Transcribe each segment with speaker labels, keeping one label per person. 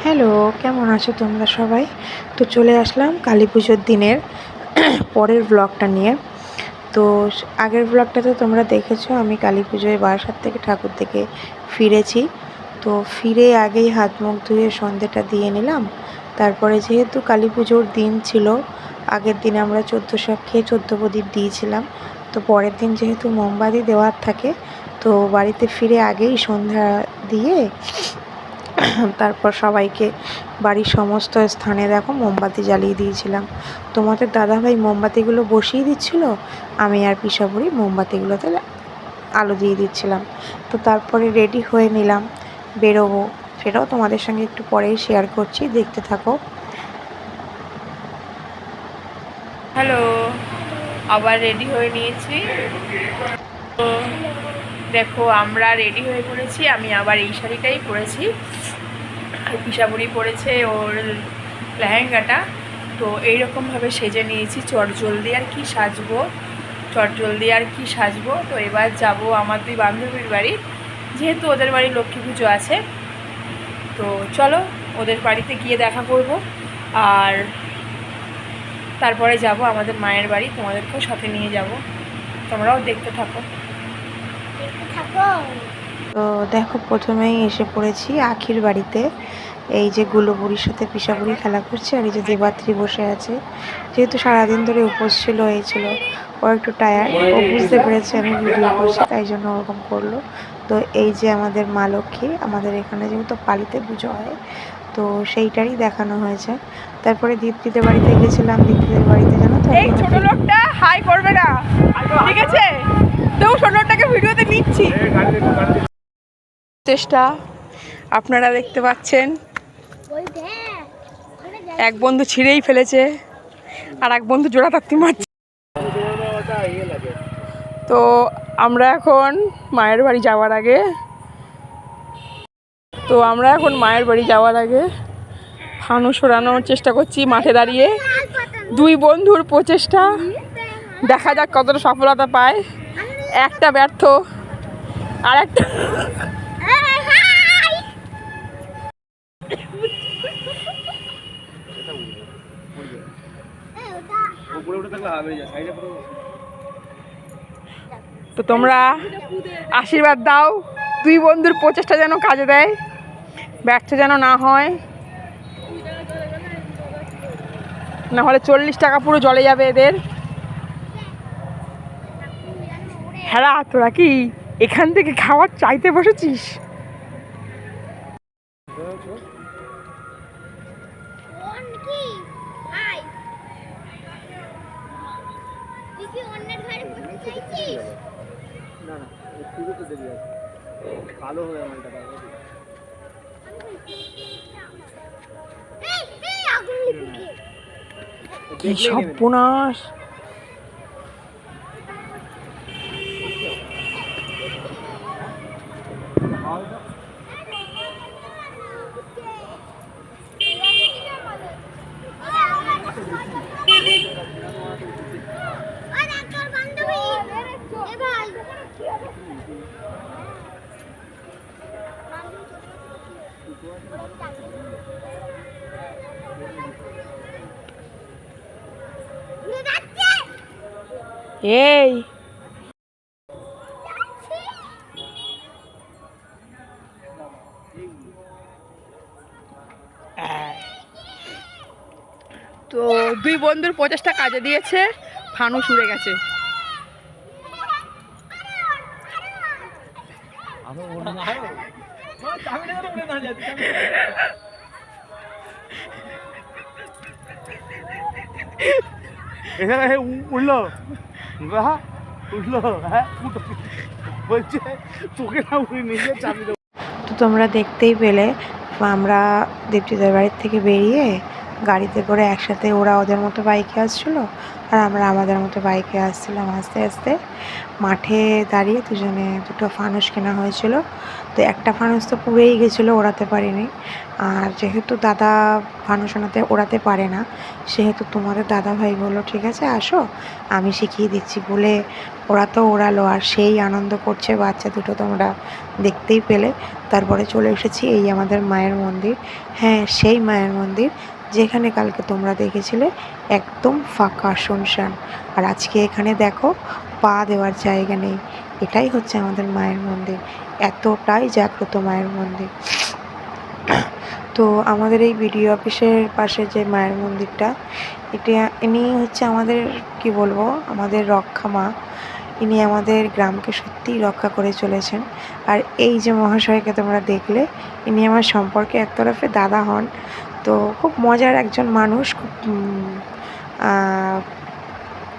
Speaker 1: Hello, কেমন আছো তোমরা সবাই? তো চলে আসলাম কালী পুজোর দিনের পরের ব্লগটা নিয়ে। তো আগের ব্লগটাতে তোমরা দেখেছো আমি কালী পুজোয় বারাসাত থেকে ঠাকুর দেখে ফিরেছি। তো ফিরে আগেই হাত মুখ ধুয়ে সন্ধেটা দিয়ে নিলাম। তারপরে যেহেতু কালী পুজোর দিন ছিল, আগের দিন আমরা 14 শাক খেয়ে 14 প্রদীপ দিয়েছিলাম। তো পরের দিন যেহেতু মোমবাতি দেওয়ার থাকে, তো বাড়িতে ফিরে আগেই সন্ধ্যা দিয়ে তারপর সবাইকে বাড়ির সমস্ত স্থানে দেখো মোমবাতি জ্বালিয়ে দিয়েছিলাম। তোমাদের দাদাভাই মোমবাতিগুলো বসিয়ে দিচ্ছিল, আমি আর পিসাবুড়ি মোমবাতিগুলোতে আলো দিয়ে দিচ্ছিলাম। তো তারপরে রেডি হয়ে নিলাম, বেরোবো। সেটাও তোমাদের সঙ্গে একটু পরেই শেয়ার করছি, দেখতে থাকো।
Speaker 2: হ্যালো, আবার রেডি হয়ে নিয়েছি। তো দেখো আমরা রেডি হয়ে পড়েছি। আমি আবার এই শাড়িটাই পরেছি, আর পিসাবুড়ি পরেছে ওর লেহেঙ্গাটা। তো এইরকমভাবে সেজে নিয়েছি। চটজলদি আর কি সাজবো, তো এবার যাব আমার দুই বান্ধবীর বাড়ি, যেহেতু ওদের বাড়ি লক্ষ্মী পুজো আছে। তো চলো ওদের বাড়িতে গিয়ে দেখা করব, আর তারপরে যাব আমাদের মায়ের বাড়ি। তোমাদেরকেও সাথে নিয়ে যাব, তোমরাও দেখতে থাকো।
Speaker 1: তো দেখো প্রথমেই এসে পড়েছি আখির বাড়িতে। এই যে গুলো বুড়ির সাথে পিসাবুড়ি খেলা করছে, আর এই যে দেবাত্রী বসে আছে। যেহেতু সারাদিন ধরে উপোস ছিল, ও একটু টায়ার্ড, ও বুঝতে পেরেছে আমি ভিডিও করছি, তাই জন্য ওরকম করলো। তো এই যে আমাদের মা লক্ষ্মী, আমাদের এখানে যেহেতু পালিতে পুজো হয়, তো সেইটারই দেখানো হয়েছে। তারপরে দীপ্তিদের বাড়িতে গেছিলাম। দীপ্তিদের বাড়িতে জানো তো,
Speaker 2: এই ছোট লোকটা হাই করবে না, ঠিক আছে? তো ছোট লোকটাকে ভিডিওতে নিচ্ছি। চেষ্টা আপনারা দেখতে পাচ্ছেন, এক বন্ধু ছিঁড়েই ফেলেছে, আর এক বন্ধু জোড়া তাত্তি মারছে। তো আমরা এখন মায়ের বাড়ি যাওয়ার আগে ফানুস ওড়ানোর চেষ্টা করছি মাঠে দাঁড়িয়ে। দুই বন্ধুর প্রচেষ্টা, দেখা যাক কতটা সফলতা পায়। একটা ব্যর্থ, আর একটা তো তোমরা আশীর্বাদ দাও, দুই বন্ধুর প্রচেষ্টা যেন কাজে দেয়, ব্যর্থ যেন না হয়, না হলে 40 টাকা পুরো জলে যাবে এদের। হ্যাঁ, তোরা কি এখান থেকে খাবার চাইতে বসেছিস? কি সর্বনাশ! এই তো দুই বন্ধুর প্রচেষ্টা কাজে দিয়েছে, ফানুস উড়ে গেছে।
Speaker 3: উঠলো উঠলো, হ্যাঁ বলছে তোকে না উঠে নিজে চাবি দেবো।
Speaker 1: তো তোমরা দেখতেই পেলে আমরা দীপ্তিদের বাড়ির থেকে বেরিয়ে গাড়িতে করে একসাথে ওরা ওদের মতো বাইকে আসছিলো আর আমরা আমাদের মতো বাইকে আসছিলাম। আস্তে আস্তে মাঠে দাঁড়িয়ে দুজনে দুটো ফানুস কেনা হয়েছিল। তো একটা ফানুস তো পুড়েই গেছিলো, ওড়াতে পারিনি। আর যেহেতু দাদা ফানুস ওড়াতে পারে না, সেহেতু তোমাদের দাদা ভাই বললো ঠিক আছে আসো আমি শিখিয়ে দিচ্ছি বলে ওরা তো ওড়ালো। আর সেই আনন্দ করছে বাচ্চা দুটো, তোমরা দেখতেই পেলে। তারপরে চলে এসেছি এই আমাদের মায়ের মন্দির। হ্যাঁ, সেই মায়ের মন্দির যেখানে কালকে তোমরা দেখেছিলে একদম ফাঁকা শুনশান। আর আজকে এখানে দেখো পা দেওয়ার জায়গা নেই। এটাই হচ্ছে আমাদের মায়ের মন্দির, এতটাই জাগ্রত মায়ের মন্দির। তো আমাদের এই বিডিও অফিসের পাশে যে মায়ের মন্দিরটা, এটা ইনি হচ্ছে আমাদের কি বলবো আমাদের রক্ষা মা। ইনি আমাদের গ্রামকে সত্যিই রক্ষা করে চলেছেন। আর এই যে মহাশয়কে তোমরা দেখলে, ইনি আমার সম্পর্কে এক তরফে দাদা হন। তো খুব মজার একজন মানুষ, খুব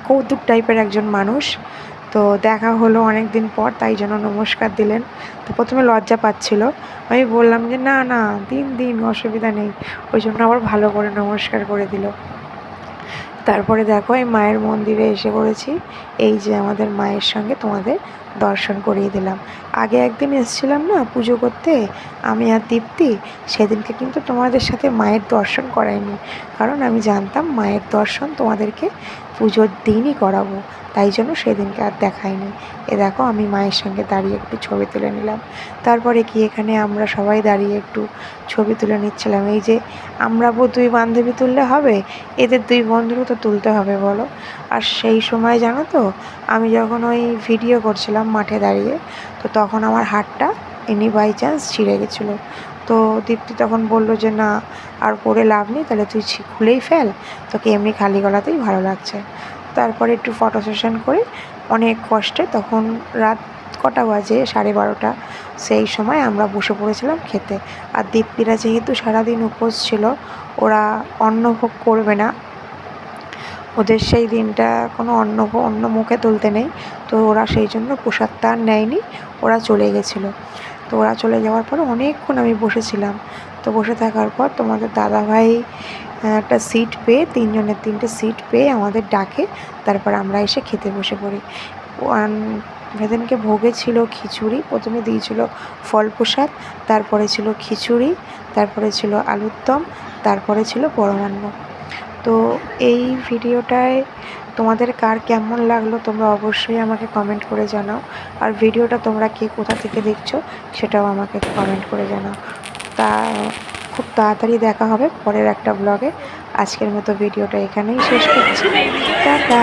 Speaker 1: কৌতুক টাইপের একজন মানুষ। তো দেখা হলো অনেক দিন পর, তাই জন্য নমস্কার দিলেন। তো প্রথমে লজ্জা পাচ্ছিল, আমি বললাম যে না না দিন দিন অসুবিধা নেই, ওই জন্য আবার ভালো করে নমস্কার করে দিল। তারপরে দেখো এই মায়ের মন্দিরে এসে পড়েছি। এই যে আমাদের মায়ের সঙ্গে তোমাদের দর্শন করিয়ে দিলাম। আগে একদিন এসেছিলাম না পুজো করতে আমি আর দীপ্তি, সেদিনকে কিন্তু তোমাদের সাথে মায়ের দর্শন করাইনি, কারণ আমি জানতাম মায়ের দর্শন তোমাদেরকে পুজোর দিনই করাবো, তাই জন্য সেদিনকে আর দেখাইনি। এ দেখো আমি মায়ের সঙ্গে দাঁড়িয়ে একটু ছবি তুলে নিলাম। তারপরে কি এখানে আমরা সবাই দাঁড়িয়ে একটু ছবি তুলে নিচ্ছিলাম। এই যে আমরা দুই বান্ধবী তুললে হবে, এদের দুই বন্ধুরও তো তুলতে হবে বলো। আর সেই সময় জানো তো আমি যখন ওই ভিডিও করছিলাম মাঠে দাঁড়িয়ে, তো তখন আমার হাতটা এমনি বাই চান্স ছিঁড়ে গেছিলো। তো দীপ্তি তখন বললো যে না আর পরে লাভ নেই, তাহলে তুই খুলেই ফেল, তোকে এমনি খালি গলাতেই ভালো লাগছে। তারপরে একটু ফটো সেশন করে অনেক কষ্টে, তখন রাত কটা বাজে 12:30, সেই সময় আমরা বসে পড়েছিলাম খেতে। আর দীপ্তিরা যেহেতু সারাদিন উপোস ছিল, ওরা অন্নভোগ করবে না, ওদের সেই দিনটা কোনো অন্ন মুখে তুলতে নেই। তো ওরা সেই জন্য প্রসাদটা আর নেয়নি, ওরা চলে গেছিলো। তো ওরা চলে যাওয়ার পরে অনেকক্ষণ আমি বসেছিলাম। তো বসে থাকার পর তোমাদের দাদাভাই একটা সিট পেয়ে, তিনজনের তিনটে সিট পেয়ে আমাদের ডাকে। তারপর আমরা এসে খেতে বসে পড়ি। সেদিনকে ভোগে ছিল খিচুড়ি, প্রথমে দিয়েছিল ফল প্রসাদ, তারপরে ছিল খিচুড়ি, তারপরে ছিল আলুর দম, তারপরে ছিল পরমান্ন। তো এই ভিডিওটায় তোমাদের কার কেমন লাগলো তোমরা অবশ্যই আমাকে কমেন্ট করে জানাও। আর ভিডিওটা তোমরা কে কোথা থেকে দেখছো সেটাও আমাকে কমেন্ট করে জানাও। তা খুব তাড়াতাড়ি দেখা হবে পরের একটা ব্লগে। আজকের মতো ভিডিওটা এখানেই শেষ করছি। টাটা।